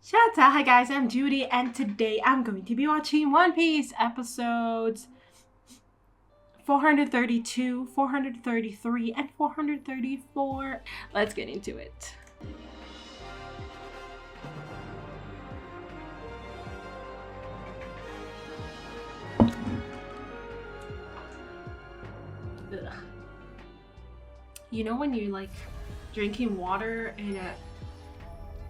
Show&tell, hi guys, I'm Judy, and today I'm going to be watching One Piece episodes 432, 433, and 434. Let's get into it. Ugh. You know when you like drinking water in a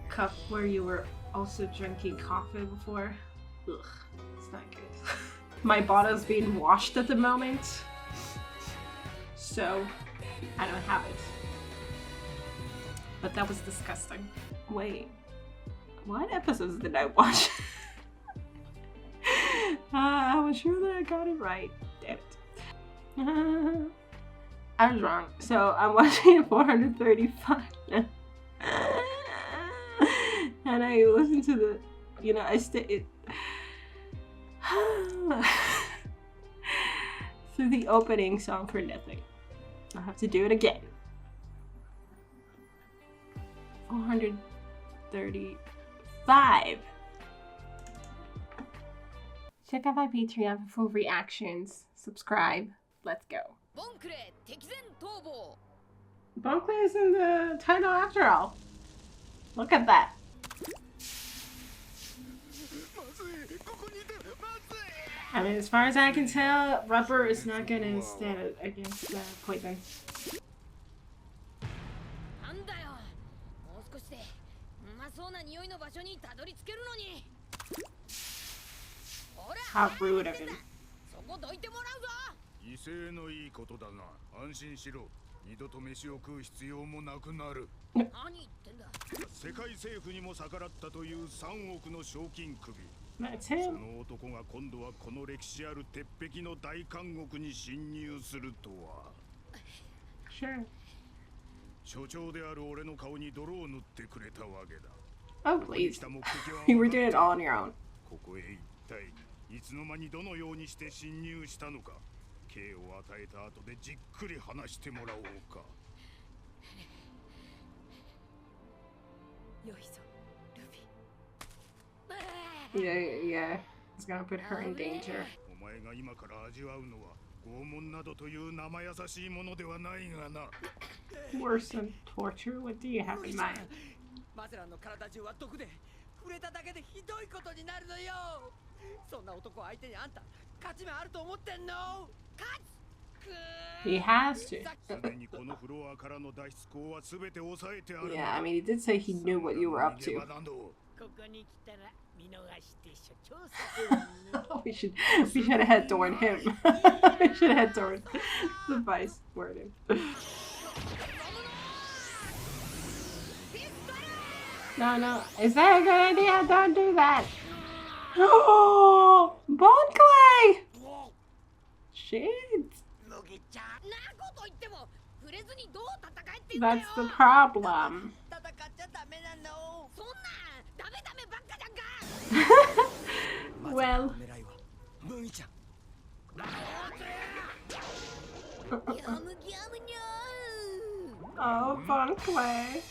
cup where you were also drinking coffee before? Ugh, it's not good. My bottle's being washed at the moment, so I don't have it. But that was disgusting. Wait, what episodes did I watch? I was sure that I got it right. Damn it. I was wrong. So I'm watching 435 now. And I listened to the, I stayed through the opening song for nothing. I'll have to do it again. 435. Check out my Patreon for full reactions. Subscribe. Let's go. Bonkle is in the title after all. Look at that. I mean, as far as I can tell, rubber is not gonna stand against poison. How rude of him. That's him. Sure. Oh, please. You were doing it all on your own. Yeah. It's gonna put her in danger. Worse than torture? What do you have in mind? He has to. Yeah, I mean, he did say he knew what you were up to. we should head toward him. We should head toward the vice warden. No. Is that a good idea? Don't do that. Oh, bone clay! Shit. That's the problem. Well. Oh, bone clay.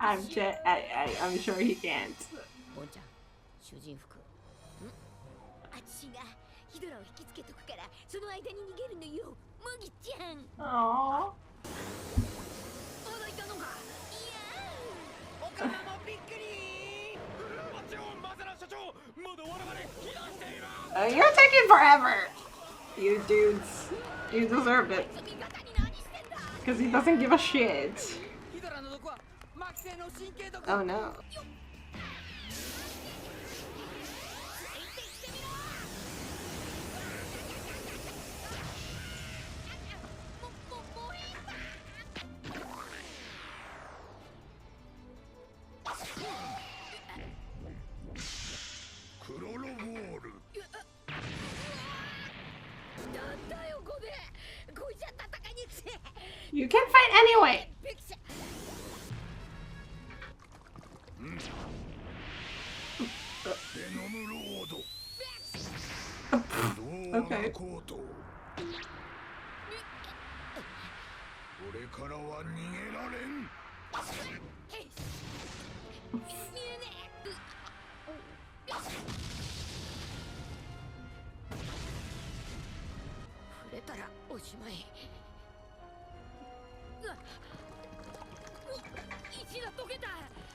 I'm sure he can't. Aww. You're taking forever, you dudes. You deserve it. Because he doesn't give a shit. Oh no. You can fight anyway. Okay.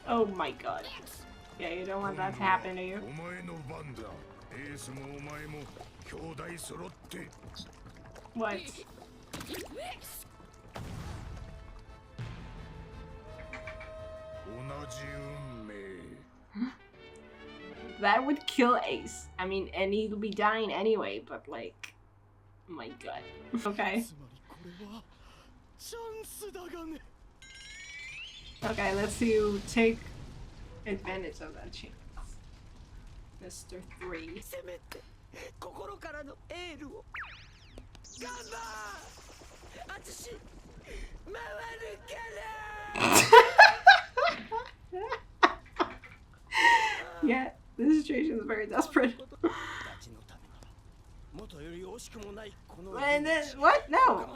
Oh my god. Yeah, you don't want that to happen to you. What? That would kill Ace. I mean, and he'll be dying anyway, but like, oh my god. Okay. Okay, let's see you take advantage of that chance. Mr. 3. Yeah, this situation is very desperate. And then, what? No!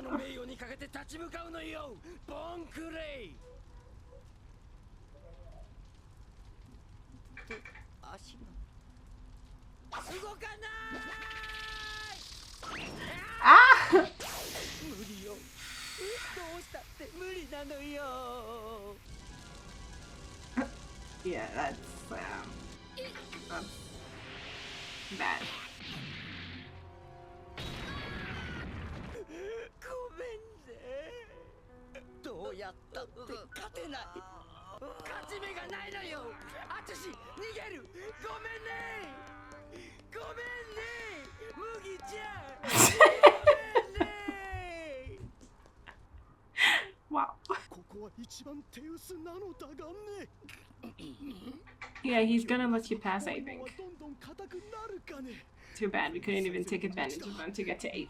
Ah! Yeah, that's bad. Wow. Yeah, he's gonna let you pass, I think. Too bad we couldn't even take advantage of him to get to 8.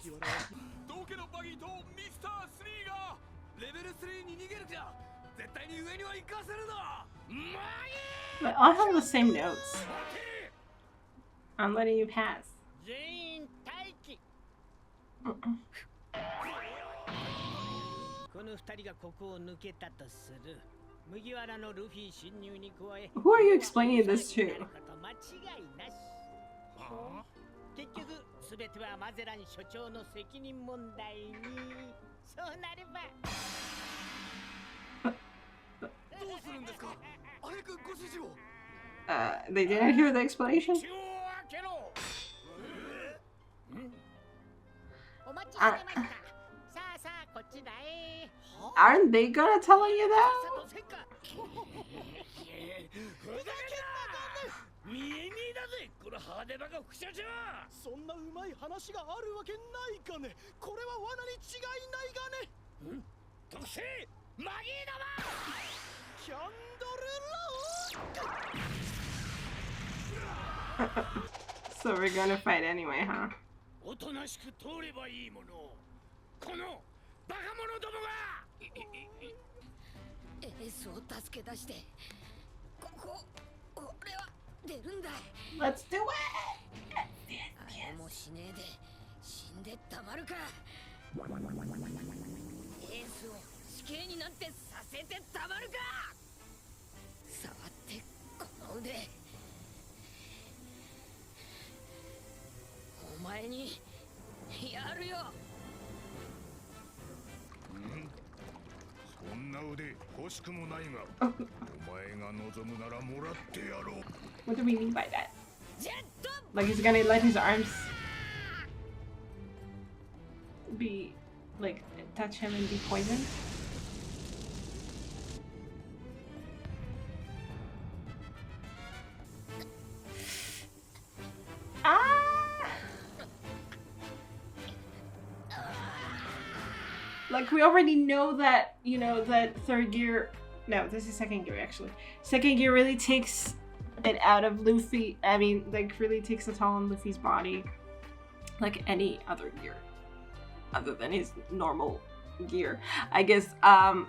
But I'll have the same notes. I'm letting you pass. この2人がここを抜けたとする。麦わらのルフィ侵入に加え。Who are you explaining this to? 間違いなし。結局すべてはマゼラン所長の責任問題に。そうなれば。どうするんですか。早くご指示を。They didn't hear the explanation? Aren't they gonna tell you that? So we're gonna fight anyway, huh? Let's do it! What do we mean by that? Like he's gonna let his arms be like touch him and be poisoned? Like we already know that, you know, that third gear, no, this is second gear actually. Second gear really takes it out of Luffy, I mean, like really takes a toll on Luffy's body. Like any other gear, other than his normal gear. I guess,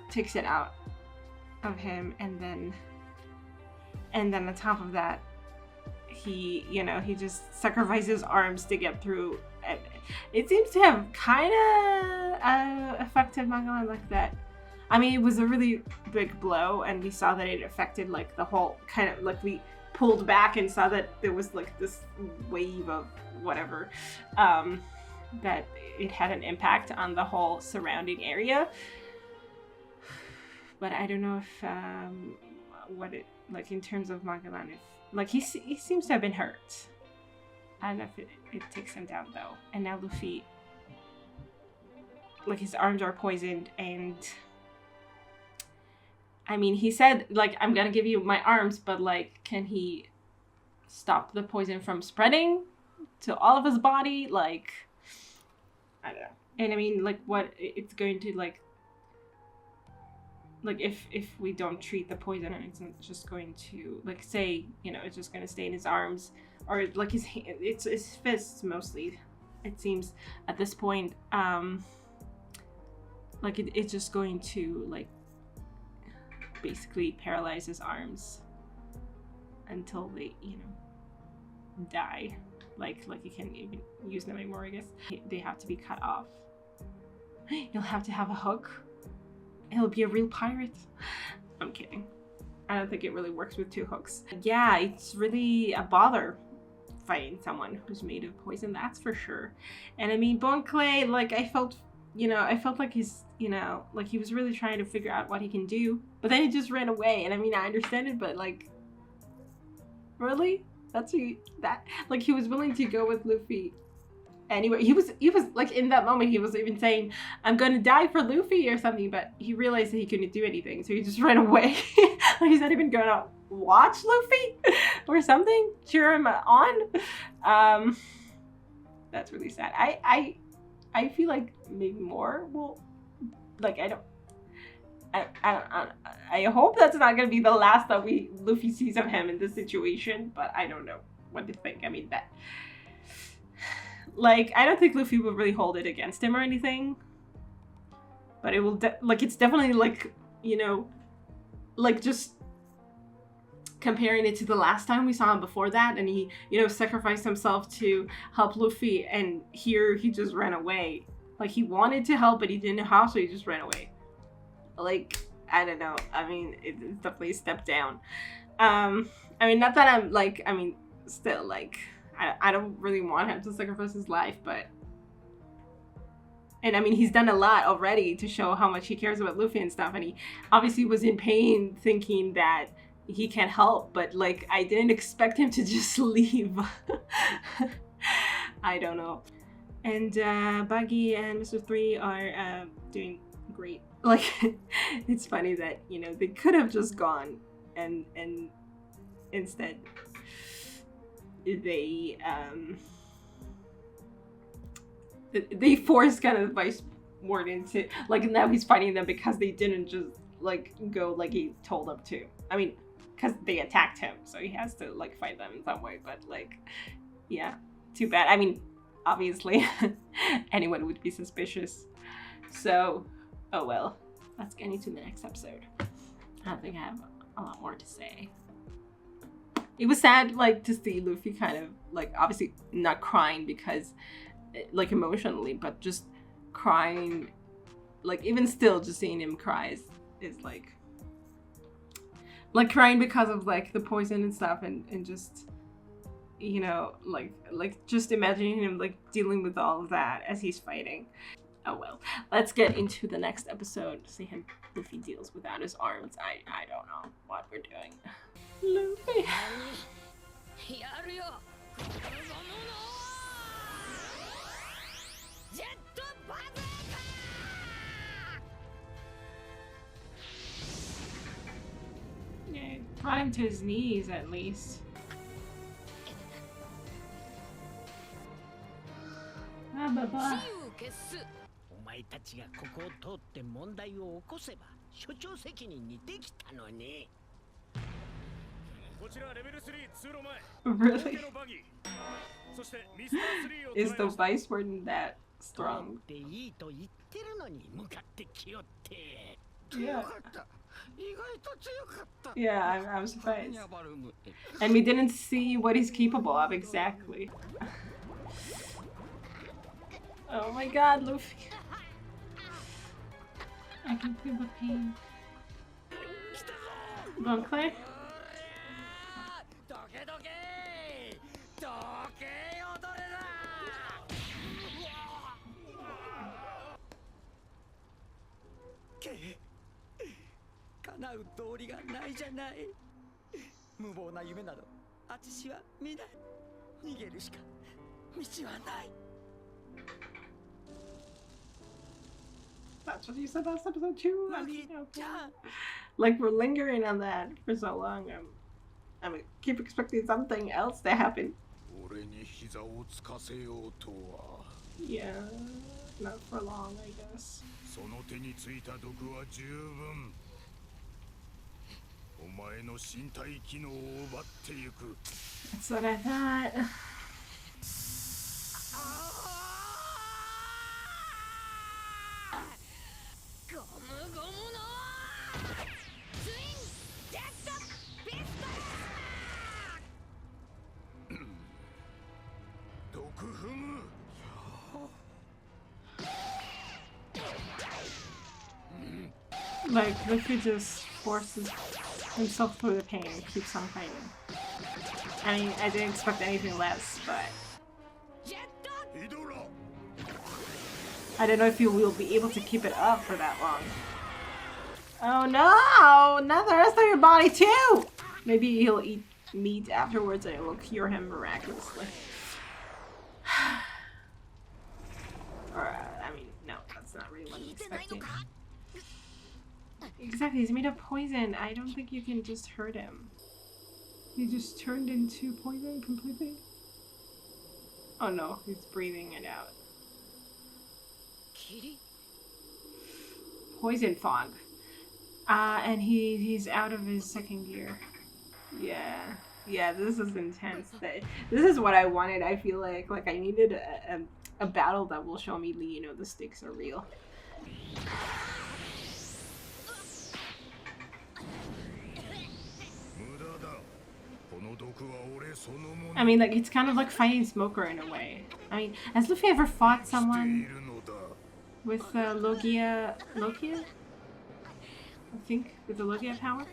takes it out of him, and then on top of that, he, you know, he just sacrifices arms to get through. It seems to have kind of affected Magellan like that. I mean, it was a really big blow, and we saw that it affected like the whole kind of like we pulled back and saw that there was like this wave of whatever, that it had an impact on the whole surrounding area. But I don't know if what it like in terms of Magellan, if like he seems to have been hurt. I don't know if it takes him down though. And now Luffy, like his arms are poisoned, and I mean he said like I'm gonna give you my arms, but like can he stop the poison from spreading to all of his body? Like I don't know. And I mean like what it's going to like if we don't treat the poison, it's not just going to like say, you know, it's just going to stay in his arms or like it's his fists mostly, it seems at this point, like it's just going to like basically paralyze his arms until they, you know, die. Like he can't even use them anymore, I guess. They have to be cut off. You'll have to have a hook. He'll be a real pirate. I'm kidding. I don't think it really works with 2 hooks. Yeah, it's really a bother fighting someone who's made of poison, that's for sure. And I mean, Bon Clay, like I felt like he's, you know, like he was really trying to figure out what he can do, but then he just ran away. And I mean, I understand it, but like, really? Like he was willing to go with Luffy. Anyway, he was like in that moment he was even saying, I'm gonna die for Luffy or something, but he realized that he couldn't do anything, so he just ran away. Like he's not even gonna watch Luffy or something, cheer him on. That's really sad. I feel like maybe more will, like I hope that's not gonna be the last that Luffy sees of him in this situation, but I don't know what to think. I mean that. Like, I don't think Luffy will really hold it against him or anything. But it will, like, it's definitely, like, you know, like, just comparing it to the last time we saw him before that. And he, you know, sacrificed himself to help Luffy. And here, he just ran away. Like, he wanted to help, but he didn't know how, so he just ran away. Like, I don't know. I mean, it's definitely a step down. I mean, not that I'm, like, I mean, still, like... I don't really want him to sacrifice his life, but... And I mean, he's done a lot already to show how much he cares about Luffy and stuff, and he obviously was in pain thinking that he can't help, but like, I didn't expect him to just leave. I don't know. And Buggy and Mr. 3 are doing great. Like, it's funny that, you know, they could have just gone and instead... they forced kind of the Vice Warden to, like, now he's fighting them because they didn't just, like, go like he told them to. I mean, because they attacked him, so he has to, like, fight them in some way, but, like, yeah, too bad. I mean, obviously, anyone would be suspicious. So, oh well. Let's get into the next episode. I don't think I have a lot more to say. It was sad, like, to see Luffy kind of, like, obviously not crying because, like, emotionally, but just crying, like, even still, just seeing him cry is like crying because of, like, the poison and stuff, and just, you know, like, just imagining him, like, dealing with all of that as he's fighting. Oh, well. Let's get into the next episode, see how Luffy deals without his arms. I don't know what we're doing. Luffy. Yeah, brought him to his knees at least. Ah, bye-bye. お前たちがここを通って問題を起こせば所長責任にできたのに。 Really? Is the Vice Warden that strong? Yeah. Yeah, I'm surprised. And we didn't see what he's capable of exactly. Oh my god, Luffy. I can feel the pain. Bunkley? That's what you said last episode too. Like we're lingering on that for so long. I'm gonna keep expecting something else to happen. Yeah, not for long, I guess. That's what I thought. Like, Luffy just forces himself through the pain and keeps on fighting. I mean, I didn't expect anything less, but... I don't know if you will be able to keep it up for that long. Oh no! Not the rest of your body too! Maybe he'll eat meat afterwards and it will cure him miraculously. Or, I mean, no, that's not really what I'm expecting. Exactly, he's made of poison. I don't think you can just hurt him. He just turned into poison completely? Oh no, he's breathing it out. Poison fog. And he's out of his second gear. Yeah, this is intense. This is what I wanted. I feel like I needed a battle that will show me, you know, the stakes are real. I mean, like, it's kind of like fighting Smoker in a way. I mean, has Luffy ever fought someone with Logia? I think, with the Logia power?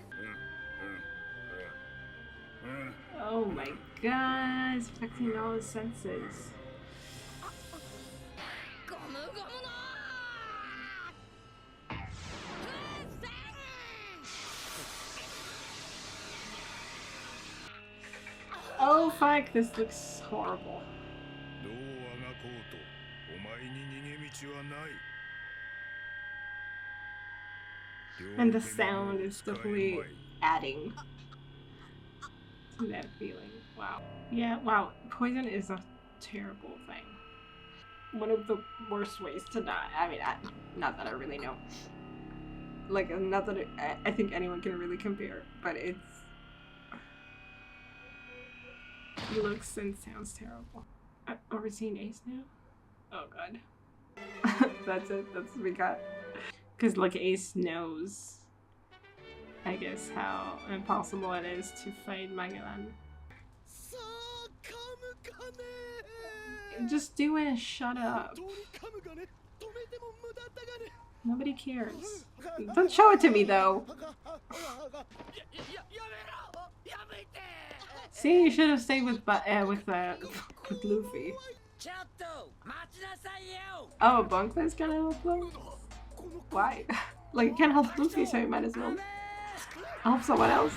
Oh my god, it's affecting all his senses. Oh fuck, this looks horrible. And the sound is definitely adding to that feeling. Wow. Yeah, wow. Poison is a terrible thing. One of the worst ways to die. I mean, not that I really know. Like, not that I think anyone can really compare, but it looks and sounds terrible. Are we seeing Ace now? Oh god. That's it. That's what we got. Because, like, Ace knows, I guess, how impossible it is to fight Magellan. Just do it and shut up. Nobody cares. Don't show it to me, though. See, you should have stayed with Luffy. Oh, Bunkman's gonna help them? Why? Like, you can't help Luffy, so you might as well help someone else.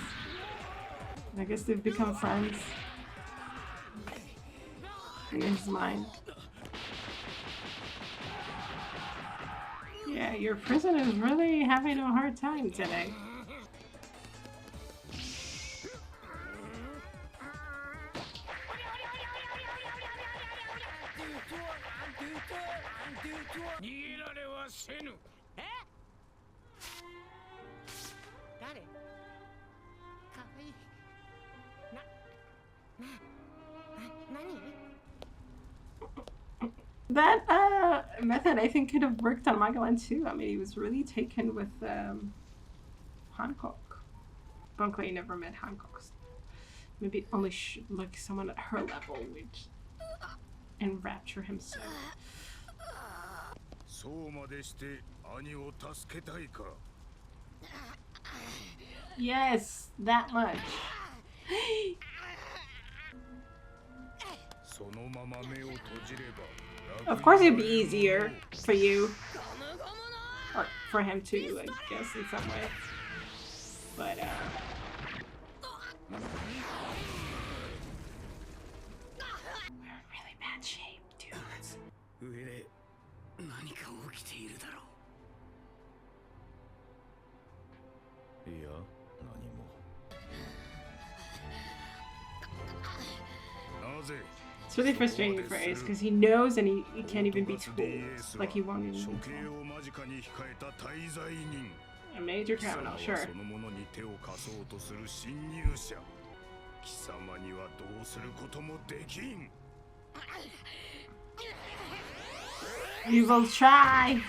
I guess they've become friends. In his mind. Yeah, your prison is really having a hard time today. That method, I think, could have worked on Magellan too. I mean, he was really taken with Hancock. Bunkley never met Hancock. Maybe only like someone at her level would enrapture himself. Yes, that much. Of course it'd be easier for you. Or for him too, I guess, in some way. But, we're in really bad shape, dudes. It's really frustrating for Ace because he knows and he can't even be told. Like he won't even be told. A major criminal, sure. We will try.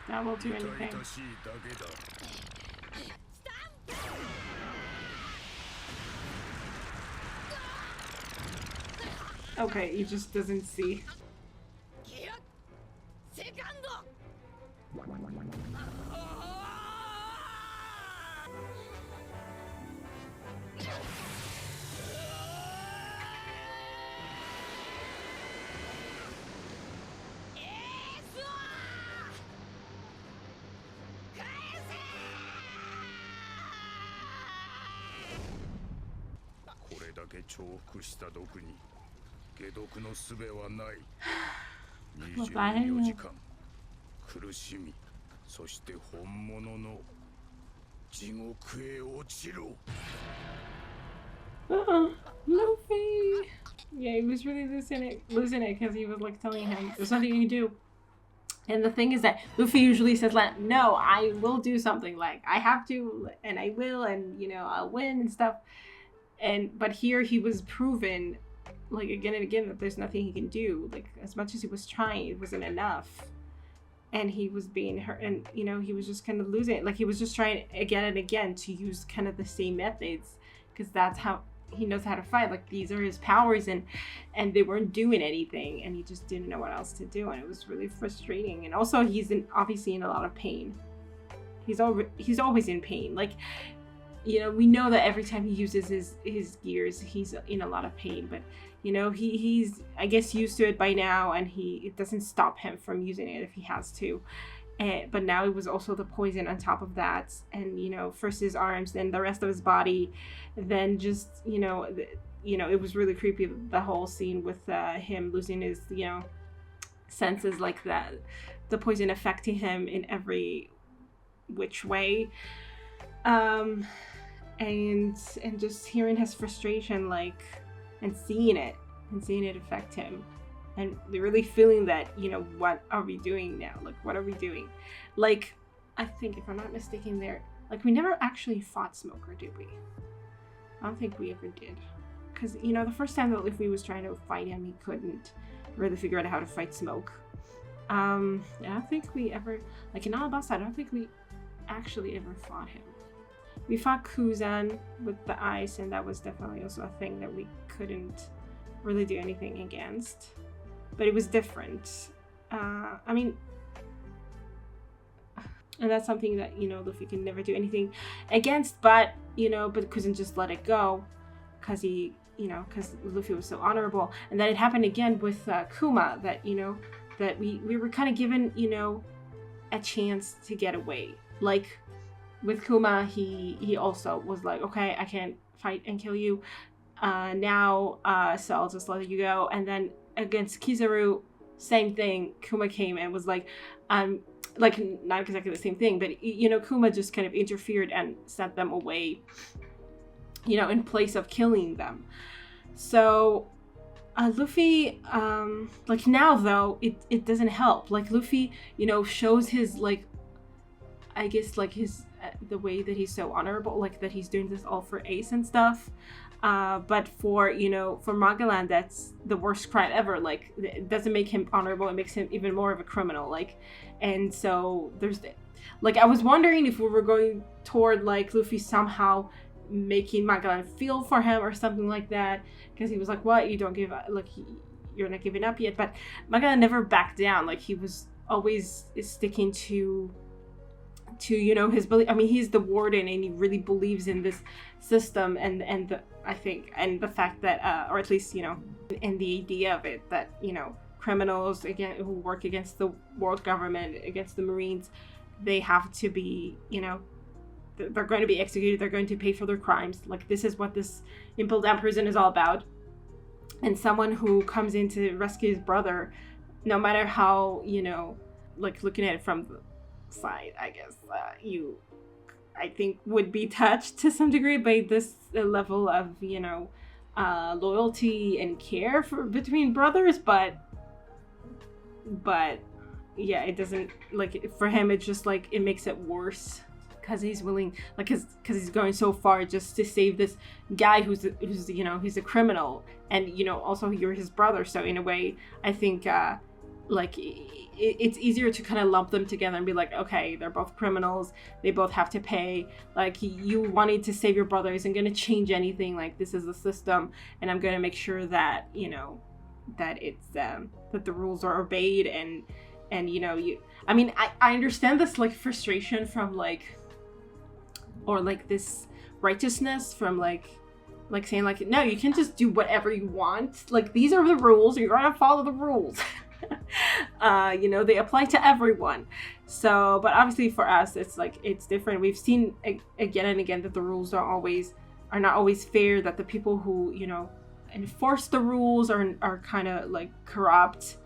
That will do anything. Okay, he just doesn't see. Luffy! Yeah, he was really losing it because he was like telling him there's nothing you can do. And the thing is that Luffy usually says like, no, I will do something, like I have to and I will, and you know, I'll win and stuff. But here he was proven like again and again that there's nothing he can do. Like as much as he was trying, it wasn't enough. And he was being hurt, and you know, he was just kind of losing it. Like he was just trying again and again to use kind of the same methods because that's how he knows how to fight. Like these are his powers, and they weren't doing anything, and he just didn't know what else to do, and it was really frustrating. And also he's obviously in a lot of pain. He's always in pain. Like, you know, we know that every time he uses his gears, he's in a lot of pain, but you know, he's I guess used to it by now, and it doesn't stop him from using it if he has to. But now it was also the poison on top of that, and you know, first his arms, then the rest of his body, then just you know, it was really creepy, the whole scene with him losing his senses, like that, the poison affecting him in every which way, and just hearing his frustration, like, and seeing it affect him. And they're really feeling that, you know, what are we doing now? Like, what are we doing? Like, I think, if I'm not mistaken, like, we never actually fought Smoker, did we? I don't think we ever did. Because, you know, the first time that Luffy was trying to fight him, he couldn't really figure out how to fight Smoke. I don't think we ever, like, in Alabasta, I don't think we actually ever fought him. We fought Kuzan with the ice, and that was definitely also a thing that we couldn't really do anything against. But it was different. I mean, and that's something that, you know, Luffy can never do anything against, but couldn't just let it go because because Luffy was so honorable. And then it happened again with Kuma, that, you know, that we were kind of given, you know, a chance to get away. Like with Kuma, he also was like, okay, I can't fight and kill you now, so I'll just let you go. And then against Kizaru, same thing. Kuma came and was like not exactly the same thing, but you know, Kuma just kind of interfered and sent them away, you know, in place of killing them. So Luffy, like now though, it doesn't help. Like Luffy, you know, shows his, like, I guess, like his the way that he's so honorable, like that he's doing this all for Ace and stuff. But for, you know, for Magellan, that's the worst crime ever. Like, it doesn't make him honorable, it makes him even more of a criminal. Like, and so there's, like, I was wondering if we were going toward, like, Luffy somehow making Magellan feel for him or something like that, because he was like, what, you don't give up, like, you're not giving up yet. But Magellan never backed down. Like, he was always sticking to you know, his belief. I mean, he's the warden and he really believes in this system and the, I think, and the fact that or at least, you know, and the idea of it, that, you know, criminals again who work against the world government, against the Marines, they have to be, you know, they're going to be executed, they're going to pay for their crimes. Like, this is what this Impel Down prison is all about. And someone who comes in to rescue his brother, no matter how, you know, like, looking at it from the side, I guess, I think would be touched to some degree by this level of, you know, loyalty and care for between brothers, but yeah, it doesn't, like, for him, it's just like, it makes it worse because he's willing, like, because he's going so far just to save this guy who's you know, he's a criminal, and, you know, also you're his brother. So in a way, I think like, it's easier to kind of lump them together and be like, okay, they're both criminals, they both have to pay. Like, you wanting to save your brother isn't going to change anything. Like, this is the system, and I'm going to make sure that, you know, that it's that the rules are obeyed, and you know, I mean, I understand this, like, frustration from, like, or like this righteousness from, like saying, like, no, you can just do whatever you want. Like, these are the rules, you're gonna follow the rules. You know, they apply to everyone. So, but obviously for us, it's like, it's different. We've seen again and again that the rules are not always fair, that the people who, you know, enforce the rules are kind of, like, corrupt,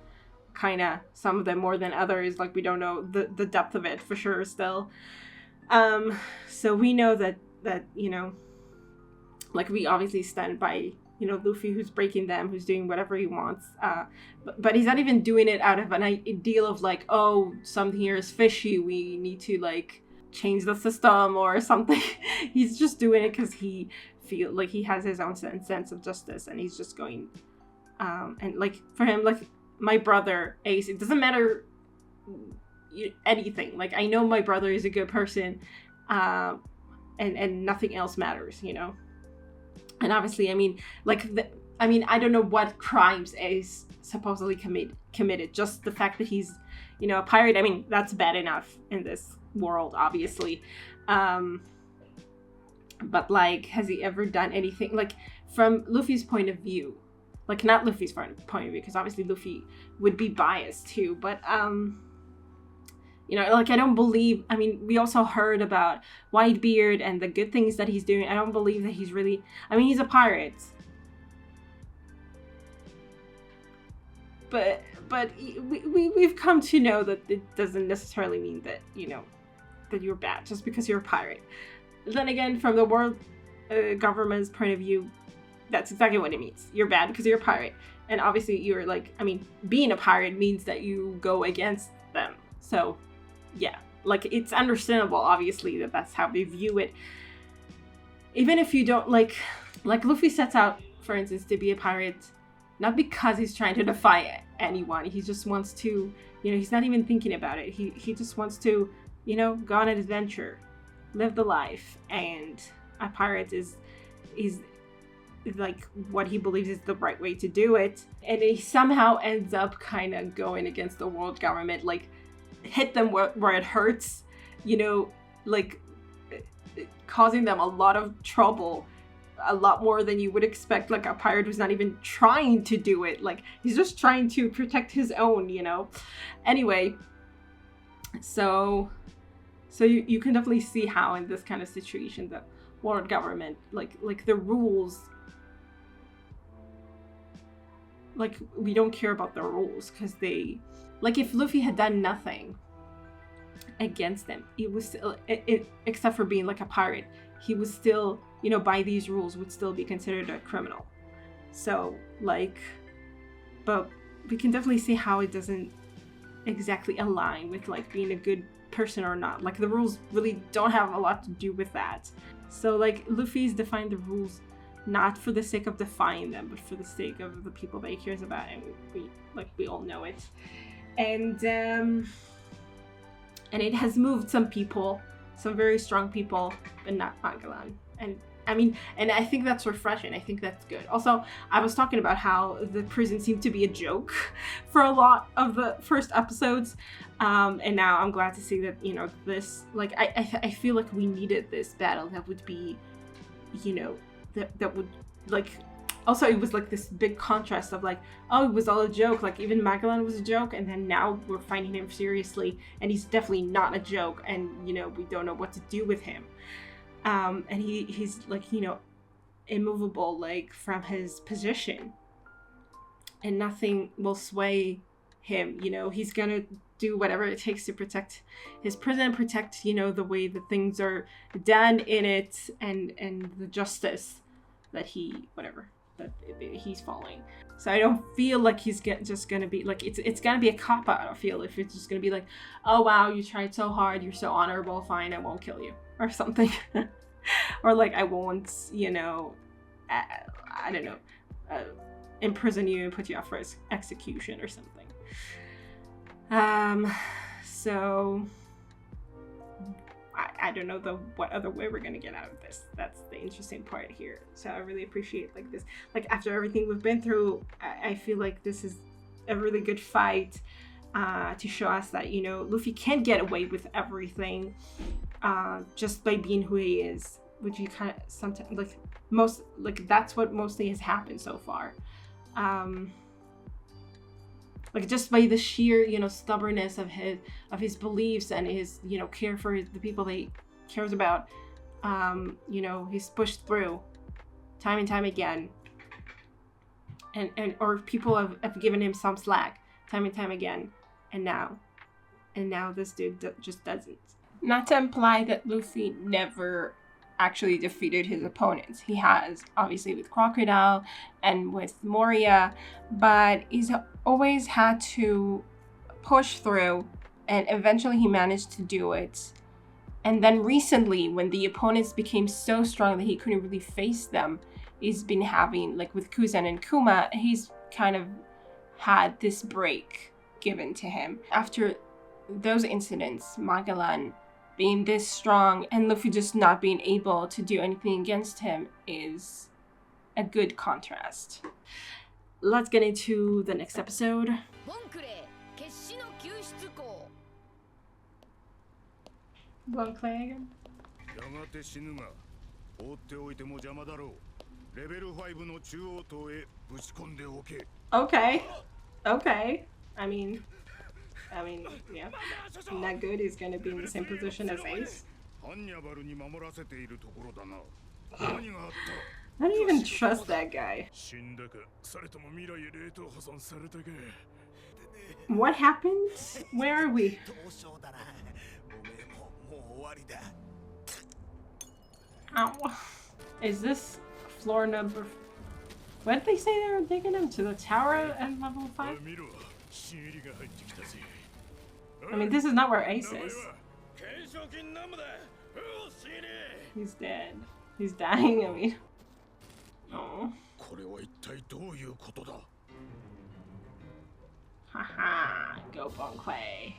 kind of, some of them more than others. Like, we don't know the depth of it for sure still. So we know that, you know, like, we obviously stand by, you know, Luffy, who's breaking them, who's doing whatever he wants. But he's not even doing it out of an ideal of, like, oh, something here is fishy, we need to, like, change the system or something. He's just doing it because he feels like he has his own sense of justice, and he's just going, and, like, for him, like, my brother, Ace, it doesn't matter anything. Like, I know my brother is a good person, and nothing else matters, you know. And obviously, I mean, like, I don't know what crimes Ace supposedly committed. Just the fact that he's, you know, a pirate, I mean, that's bad enough in this world, obviously. But, like, has he ever done anything, like, from Luffy's point of view? Like, not Luffy's point of view, because obviously Luffy would be biased too, but, you know, like, I don't believe, I mean, we also heard about Whitebeard and the good things that he's doing. I don't believe that he's really, I mean, he's a pirate. But we've come to know that it doesn't necessarily mean that, you know, that you're bad just because you're a pirate. Then again, from the world government's point of view, that's exactly what it means. You're bad because you're a pirate. And obviously you're, like, I mean, being a pirate means that you go against them. So, yeah, like, it's understandable, obviously, that that's how they view it. Even if you don't, like Luffy sets out, for instance, to be a pirate, not because he's trying to defy anyone. He just wants to, you know, he's not even thinking about it. He just wants to, you know, go on an adventure, live the life. And a pirate is like what he believes is the right way to do it. And he somehow ends up kind of going against the world government, like, hit them where it hurts, you know, like, causing them a lot of trouble, a lot more than you would expect. Like, a pirate who's not even trying to do it, like, he's just trying to protect his own, you know. Anyway, so you can definitely see how in this kind of situation the world government, like the rules, like, we don't care about the rules because they, like, if Luffy had done nothing against them, it was still, except for being, like, a pirate, he was still, you know, by these rules would still be considered a criminal. So, like, but we can definitely see how it doesn't exactly align with, like, being a good person or not. Like, the rules really don't have a lot to do with that. So, like, Luffy's defined the rules not for the sake of defying them, but for the sake of the people that he cares about, and we all know it. And it has moved some people, some very strong people, but not Magellan. And I mean, and I think that's refreshing. I think that's good. Also, I was talking about how the prison seemed to be a joke for a lot of the first episodes. And now I'm glad to see that, you know, this, like, I feel like we needed this battle that would be, you know, that would, like, also it was like this big contrast of like, oh, it was all a joke, like even Magellan was a joke, and then now we're fighting him seriously, and he's definitely not a joke, and, you know, we don't know what to do with him. And he's like, you know, immovable, like, from his position, and nothing will sway him. You know, he's gonna do whatever it takes to protect his prison, protect, you know, the way that things are done in it, and the justice that he's following. So I don't feel like he's just gonna be like, it's gonna be a cop out. I feel if it's just gonna be like, oh wow, you tried so hard, you're so honorable, fine, I won't kill you or something. Or like, I won't, you know, I don't know, imprison you and put you up for execution or something. So I don't know what other way we're gonna get out of this. That's the interesting part here. So I really appreciate like this. Like, after everything we've been through, I feel like this is a really good fight to show us that, you know, Luffy can't get away with everything just by being who he is, which you kind of sometimes that's what mostly has happened so far. Like, just by the sheer, you know, stubbornness of his beliefs and his, you know, care for the people that he cares about, you know, he's pushed through time and time again, and or people have given him some slack time and time again, and now this dude just doesn't. Not to imply that Luffy never actually defeated his opponents. He has, obviously, with Crocodile and with Moria, but he's always had to push through, and eventually he managed to do it. And then recently, when the opponents became so strong that he couldn't really face them, he's been having, like with Kuzen and Kuma, he's kind of had this break given to him. After those incidents, Magellan being this strong and Luffy just not being able to do anything against him is a good contrast. Let's get into the next episode. Bonclay again? Okay. I mean, yeah. Not good is gonna be in the same position as Ace. I don't even trust that guy. What happened? Where are we? Ow. Is this floor number... What did they say they were taking him to? The tower at level 5? I mean, this is not where Ace is. He's dead. He's dying, I mean. Oh. Haha, go Bonclay.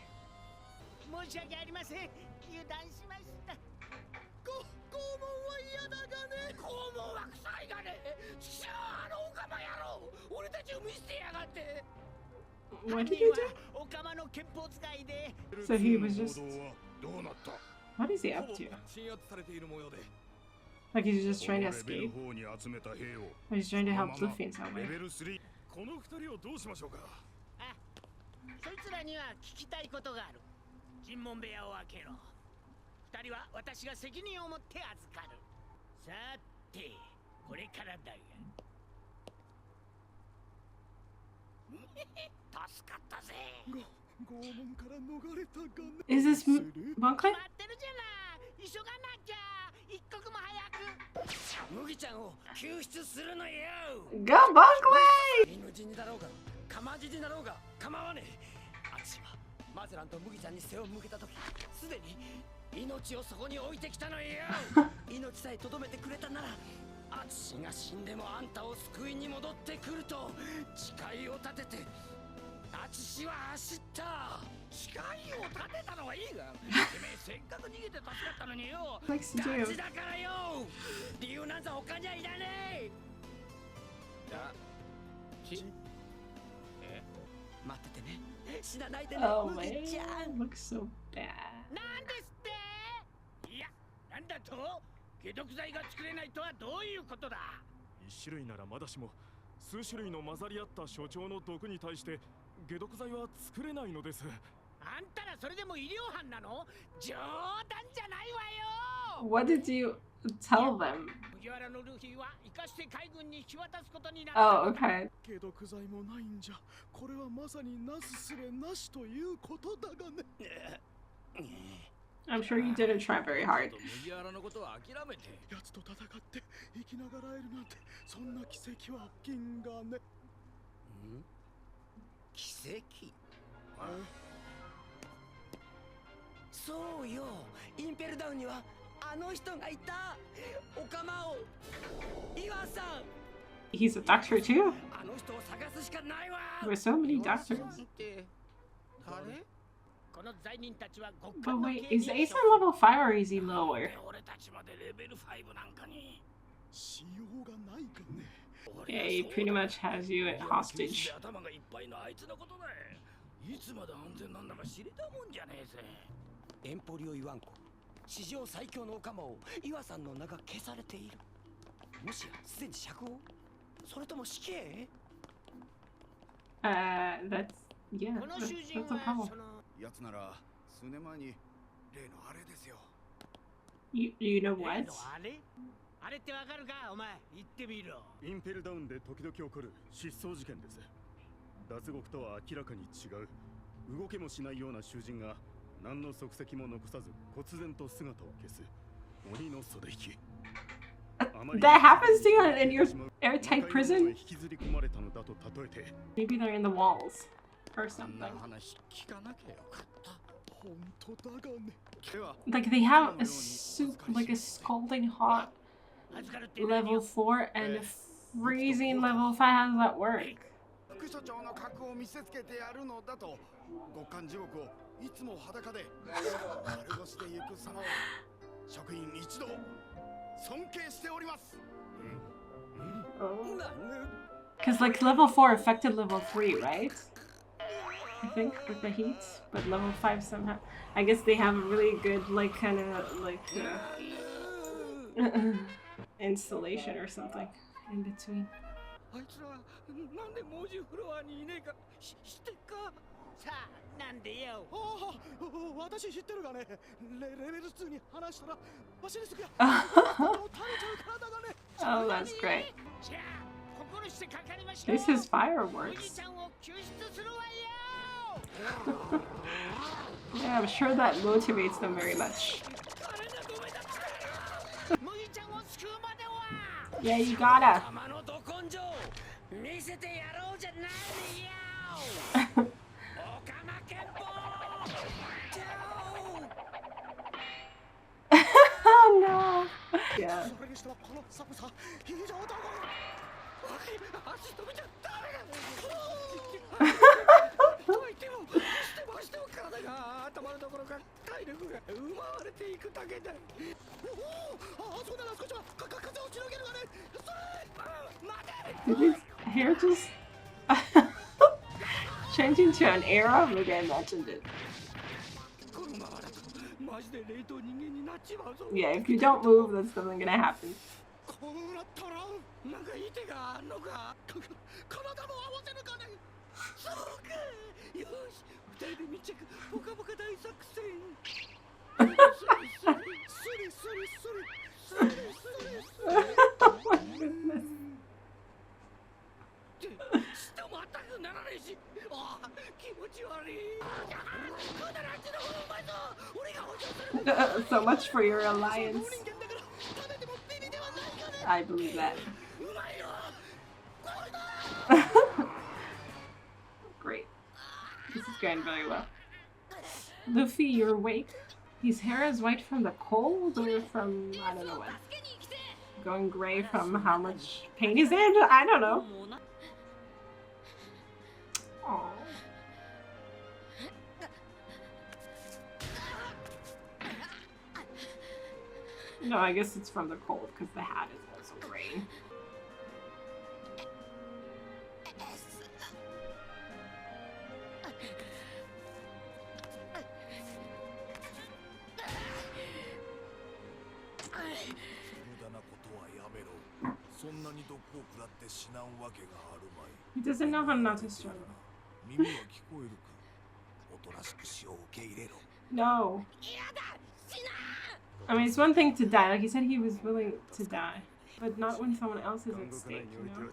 What did he do? So he was just... What is he up to? Like, he's just trying to escape? Or he's trying to help Luffy in some way? Is this Bonclay? Go Bonclay! 私が死んでもあんたを救いに戻ってくると誓いを立てて私は走った。誓いを立てたのはいいが、てめえせっかく逃げて助かったのによ。ガチだからよ。理由なんざ他にはいらねえ。待っててね。死なないでね。Oh man, looks so bad. なんですって。いや、なんだと。解毒剤が作れないとはどういうことだ。一種類ならまだしも数種類の混ざり合った所長の毒に対して解毒剤は作れないのです。あんたらそれでも医療犯なの？冗談じゃないわよ。 What did you tell them? 麦わらのルフィは生かして海軍に引き渡すことになった。 Oh, okay. 解毒剤もないんじゃ。これはまさになすすべなしということだがね。I'm sure you didn't try very hard. 麦わらのことは諦めて。奴と戦って生きながらえるなんてそんな奇跡は起きんがね。奇跡？そうよ、インペルダウンにはあの人がいた。おかまを岩さん。 He's a doctor too? あの人を探すしかないわ。 There were so many doctors. 誰？この罪人たちは極 But 寒の wait, 警 is 備 Ace 所。 on level 5 or is he lower? 俺たちまでレベル5なんかに。しようがないかね。 Yeah, he pretty much has you at hostage. 頭がいっぱいのあいつのことだ。いつまで安全なんだか知れたもんじゃねえぜ。エンポリオイワンコ、史上最強のオカマを岩さんの名が消されている。もしやすでに釈放？それとも死刑？ That's yeah, that's a problem. やつなら数年前に例のあれですよ。 You know what? あれ？あれってわかるか？お前言ってみろ。インペルダウンで時々起こる失踪事件です。脱獄とは明らかに違う。動けもしないような囚人が何の足跡も残さず忽然と姿を消す鬼の袖引き。 That happens to you in your airtight prison? 引きずり込まれたのだと例えて。 Maybe they're in the walls or そんな something. 話聞かなきゃよかった。本当だがね。 では Like they have a like a scalding hot level 4 and a freezing level 5. How does that work? 副所長の格を見せつけてやるのだと極寒地獄をいつも裸で丸腰で行く様を職員一同尊敬しております。 Because like level 4 affected level 3, right? I think with the heat, but level 5 somehow. I guess they have a really good like kind of like installation or something in between. あいつらなんで猛獣フロアにいねえか知ってっか？さあなんでよ。ああ、私知ってるがね。レベル2に話したら忘れすぎや。 Oh, that's great. じゃあ心してかかりましょう。 This is おじ fireworks. ちゃんを救出するわよ。 Yeah, I'm sure that motivates them very much. おじちゃんを救うまでは。 Yeah, you gotta. 玉のど根性見せてやろうじゃないよ。おかま憲法。 Oh no. Yeah. それにしてはこの寒さ非常だ。足止めちゃダメだ。しても体が頭のところから体力が奪われていくだけだ。ああ、そうだな、少しは風を広げるがね。それ待て。 Did his hair just change into an arrow? Maybe I imagined it. このままだとマジで冷凍人間になっちまうぞ。 Yeah, if you don't move, that's something gonna happen. こうなったらなんかいい手があんのか。体も合わせるかね。そうか。よし、二人で密着ポカポカ大作戦。スリスリスリ。 Oh my goodness. してもあったくならねえし。ああ、気持ち悪い。こんなランチの方うまいぞ。俺が補助する。 So much for your alliance. 人間だから食べてもビリではないかね。 I believe that. うまいよ。これだ。 Great. This is going very well. Luffy, you're awake. His hair is white from the cold or from I don't know what. going gray from how much pain he's in. I don't know. Aww. No, I guess it's from the cold because the hat is also gray. He doesn't know how not to struggle. No. I mean, it's one thing to die. Like he said, he was willing to die, but not when someone else is at stake, you know?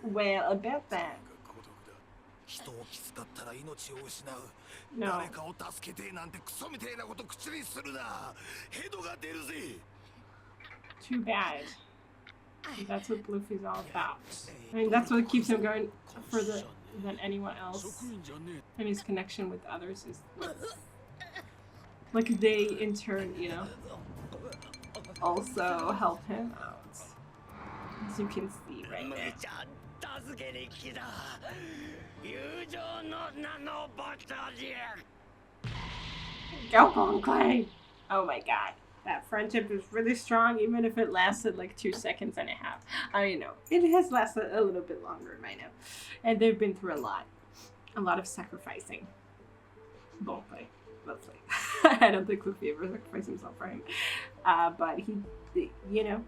Well, about that. No. Too bad. That's what Luffy's all about. I mean, that's what keeps him going further than anyone else. And his connection with others is like they in turn, you know, also help him out. As you can see right there. Go on, Clay! Oh my god. That friendship is really strong, even if it lasted like 2 seconds and a half. I mean, no, it has lasted a little bit longer by now. And they've been through a lot of sacrificing. Bon Clay, let's say. I don't think Luffy ever sacrificed himself for him. But he, you know,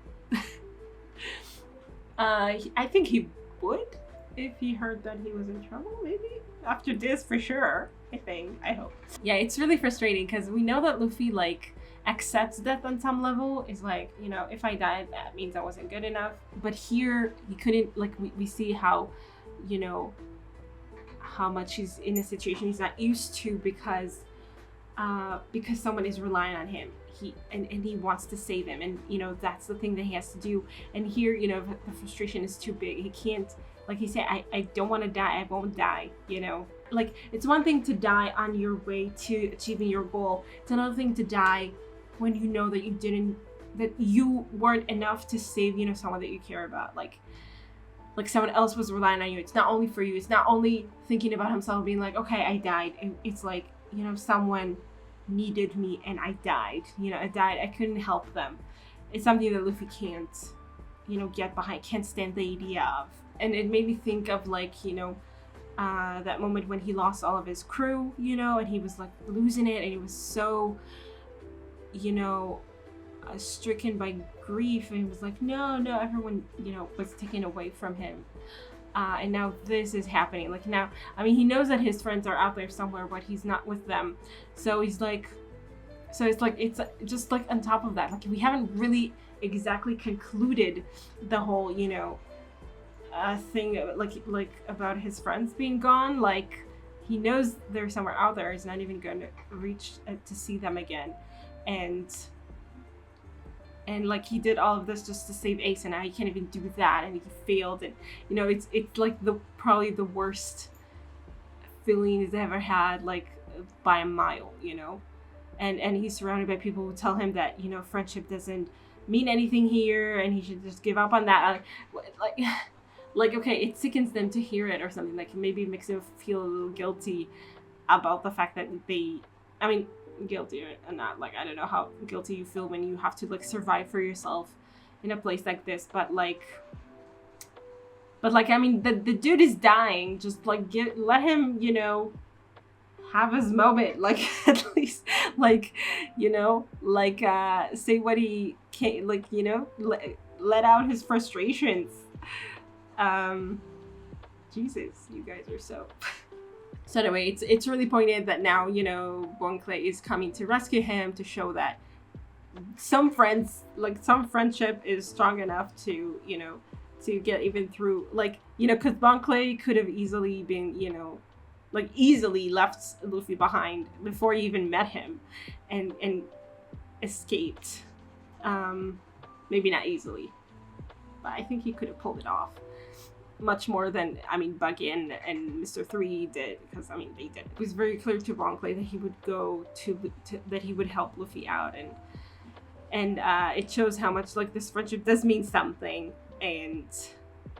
I think he would if he heard that he was in trouble, maybe? After this, for sure, I hope. Yeah, it's really frustrating because we know that Luffy, like, accepts death on some level. Is like, you know, if I died, that means I wasn't good enough. But here, he couldn't, like, we see how, you know, how much he's in a situation he's not used to because someone is relying on him. And he wants to save him, and you know that's the thing that he has to do. And here, you know, the frustration is too big. He can't, like he said, I don't want to die. I won't die. You know, like it's one thing to die on your way to achieving your goal. It's another thing to die when you know that you weren't enough to save, you know, someone that you care about. Like someone else was relying on you. It's not only for you. It's not only thinking about himself, being like, okay, I died. It's like, you know, someone needed me and I died. You know, I died. I couldn't help them. It's something that Luffy can't, you know, get behind, can't stand the idea of. And it made me think of, like, you know, that moment when he lost all of his crew, you know, and he was like losing it, and he was so, you know, stricken by grief, and he was like, no, everyone, you know, was taken away from him. And now this is happening. Like now, I mean, he knows that his friends are out there somewhere, but he's not with them. So he's like, it's just like on top of that, like we haven't really exactly concluded the whole, you know, thing, like about his friends being gone. Like he knows they're somewhere out there. He's not even going to reach to see them again. And like he did all of this just to save Ace, and now he can't even do that, and he failed. And you know, it's like probably the worst feeling he's ever had, like by a mile, you know. And he's surrounded by people who tell him that, you know, friendship doesn't mean anything here, and he should just give up on that. Like okay, it sickens them to hear it or something. Like maybe it makes them feel a little guilty about the fact that guilty or not, like I don't know how guilty you feel when you have to like survive for yourself in a place like this, but like I mean the dude is dying. Just like let him, you know, have his moment, like at least like, you know, like say what he can, like, you know, let out his frustrations. Jesus, you guys are so So anyway, it's really pointed that now, you know, Bon Clay is coming to rescue him, to show that some friendship is strong enough to, you know, to get even through, like, you know, because Bon Clay could have easily been, you know, like easily left Luffy behind before he even met him and escaped. Maybe not easily, but I think he could have pulled it off. much more than, I mean, Buggy and Mr. 3 did, because, I mean, they did. It was very clear to Bonkley that he would go that he would help Luffy out, and it shows how much, like, this friendship does mean something, and,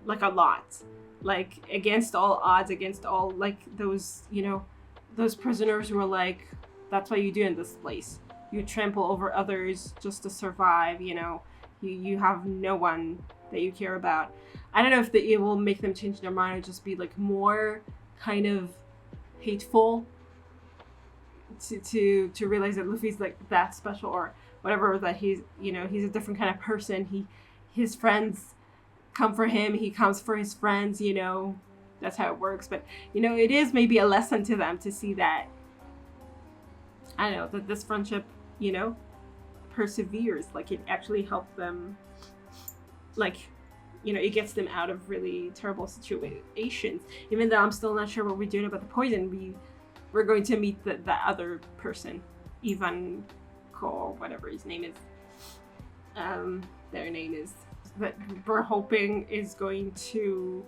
like, a lot. Like, against all odds, against all, like, those, you know, those prisoners who were like, that's what you do in this place. You trample over others just to survive, you know. You have no one that you care about. I don't know if it will make them change their mind or just be like more kind of hateful to realize that Luffy's like that special or whatever, that he's, you know, he's a different kind of person. His friends come for him, he comes for his friends, you know. That's how it works. But, you know, it is maybe a lesson to them to see that, I don't know, that this friendship, you know, perseveres. Like, it actually helps them, like, you know, it gets them out of really terrible situations. Even though I'm still not sure what we're doing about the poison, we're going to meet the other person, Ivan Ko, whatever his name is. Their name is, that we're hoping is going to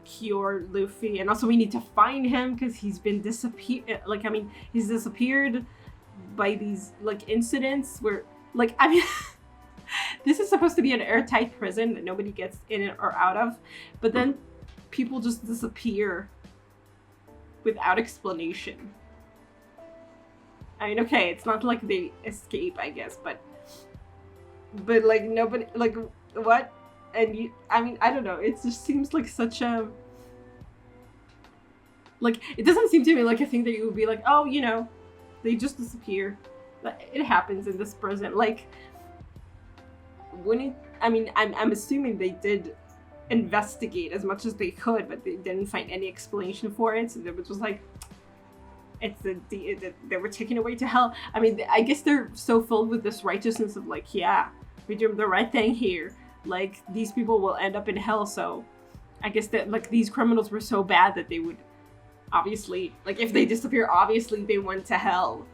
cure Luffy. And also we need to find him because he's been disappeared. Like, I mean, he's disappeared by these, like, incidents where, like, I mean, this is supposed to be an airtight prison that nobody gets in or out of, but then people just disappear without explanation. I mean, okay, it's not like they escape, I guess, but like, nobody, like, what? And you, I mean, I don't know, it just seems like such a, like, it doesn't seem to me like a thing that you would be like, oh, you know, they just disappear. It happens in this prison. Like, when it, I mean, I'm assuming they did investigate as much as they could, but they didn't find any explanation for it. So they were just like, they were taken away to hell. I mean, I guess they're so filled with this righteousness of like, yeah, we did the right thing here. Like, these people will end up in hell. So I guess that, like, these criminals were so bad that they would obviously, like, if they disappear, obviously they went to hell.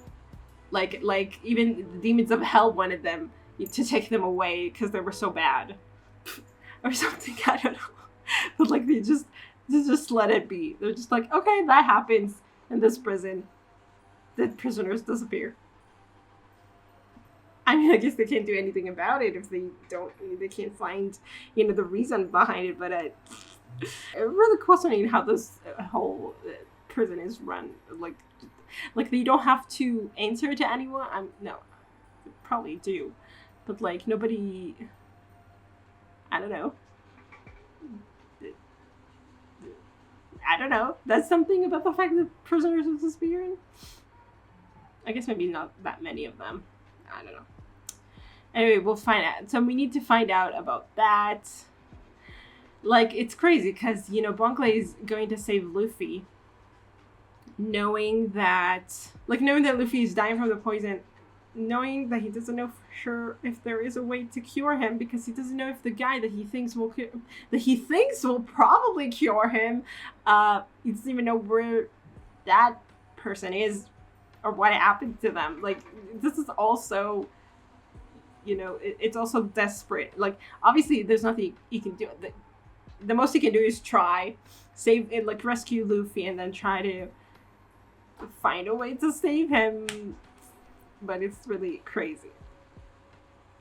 Like even the demons of hell wanted them to take them away because they were so bad or something. I don't know, but like they just let it be. They're just like, okay, that happens in this prison. The prisoners disappear. I mean, I guess they can't do anything about it if they can't find, you know, the reason behind it. But I'm really questioning how this whole prison is run. Like they don't have to answer to anyone. No, they probably do, but like nobody. I don't know. I don't know. That's something about the fact that prisoners are disappearing. I guess maybe not that many of them. I don't know. Anyway, we'll find out. So we need to find out about that. Like, it's crazy because, you know, Bonkley is going to save Luffy, knowing that Luffy is dying from the poison, knowing that he doesn't know for sure if there is a way to cure him, because he doesn't know if the guy that he thinks will probably cure him, he doesn't even know where that person is or what happened to them. Like, this is also, you know, it's also desperate. Like, obviously there's nothing he can do. The most he can do is try save it, like rescue Luffy, and then try to find a way to save him, but it's really crazy.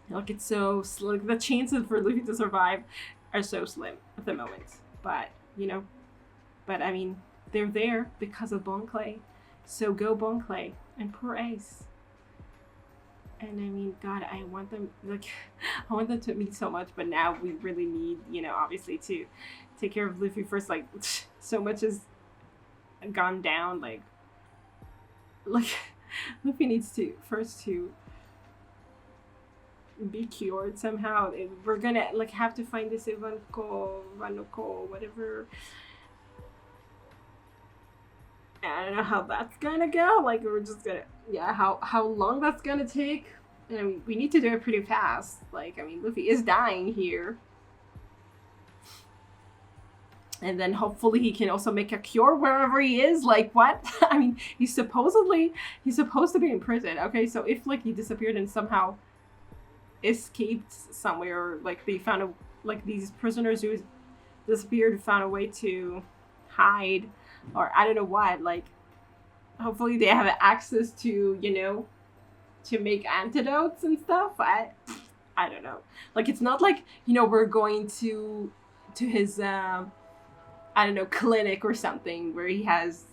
Like, it's so like the chances for Luffy to survive are so slim at the moment. But you know, I mean, they're there because of Bonkley. So go Bonkley and poor Ace. And I mean, God, I want them to meet so much, but now we really need, you know, obviously to take care of Luffy first. Like, so much has gone down. Like Luffy needs to first to be cured somehow. We're gonna like have to find this Vanoko, whatever. I don't know how that's gonna go. Like, we're just gonna, yeah, how long that's gonna take. And I mean, we need to do it pretty fast. Like, I mean, Luffy is dying here. And then hopefully he can also make a cure wherever he is. Like, what? I mean, he's supposed to be in prison. Okay, so if like he disappeared and somehow escaped somewhere, or like they found like these prisoners disappeared, found a way to hide, or I don't know what. Like, hopefully they have access to, you know, to make antidotes and stuff. I don't know. Like, it's not like, you know, we're going to his I don't know, clinic or something where he has.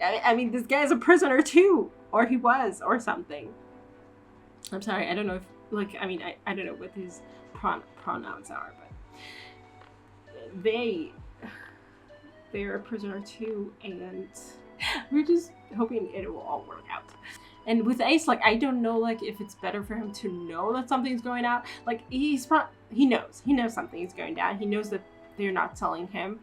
I mean, this guy's a prisoner too, or he was, or something. I'm sorry, I don't know if, like, I mean, I don't know what his pronouns are, but they're a prisoner too, and we're just hoping it will all work out. And with Ace, like, I don't know, like, if it's better for him to know that something's going out. Like, he knows something is going down. He knows that they're not telling him.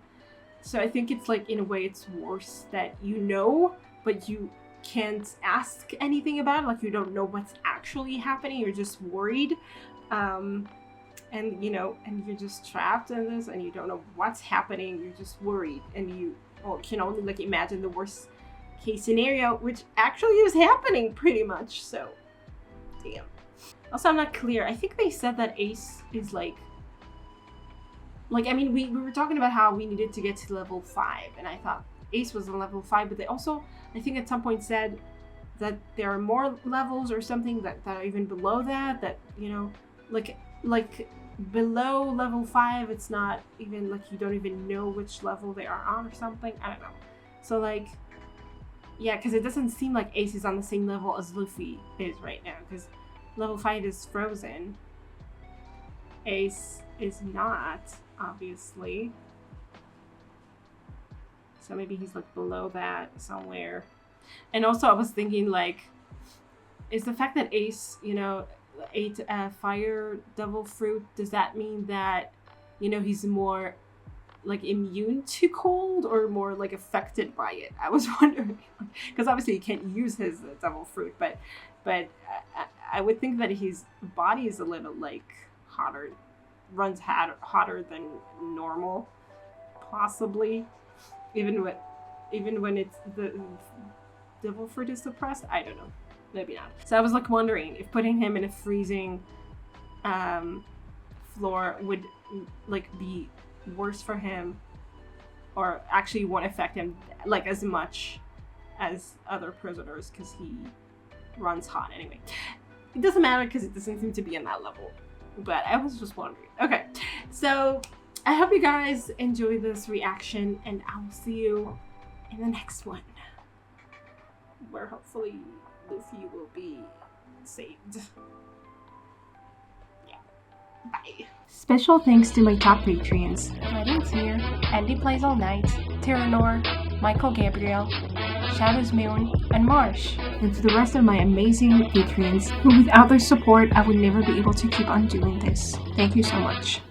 So I think it's like, in a way, it's worse that you know, but you can't ask anything about it. Like, you don't know what's actually happening. You're just worried. And, you know, and you're just trapped in this and you don't know what's happening. You're just worried. And you can only, like, imagine the worst case scenario, which actually is happening pretty much. So, damn. Also, I'm not clear. I think they said that Ace is like, I mean, we were talking about how we needed to get to level 5, and I thought Ace was on level 5, but they also, I think at some point said that there are more levels or something that are even below that, you know, like below level 5, it's not even, like, you don't even know which level they are on or something. I don't know. So, like, yeah, because it doesn't seem like Ace is on the same level as Luffy is right now, because level 5 is frozen. Ace is not, obviously. So maybe he's, like, below that somewhere. And also I was thinking, like, is the fact that Ace, you know, ate fire devil fruit, does that mean that, you know, he's more, like, immune to cold or more, like, affected by it? I was wondering, because obviously he can't use his devil fruit, but I would think that his body is a little, like, hotter, runs hotter than normal, possibly, even when it's the devil fruit is suppressed. I don't know, maybe not. So I was, like, wondering if putting him in a freezing floor would, like, be worse for him, or actually won't affect him, like, as much as other prisoners, because he runs hot anyway. It doesn't matter because it doesn't seem to be in that level, but I was just wondering. Okay, so I hope you guys enjoy this reaction, and I will see you in the next one, where hopefully Luffy will be saved. Yeah, bye. Special thanks to my top Patreons: Wedding Tear, Andy Plays All Night, Tyranor, Michael Gabriel, Shadows Moon, and Marsh. And to the rest of my amazing Patreons, who without their support I would never be able to keep on doing this. Thank you so much.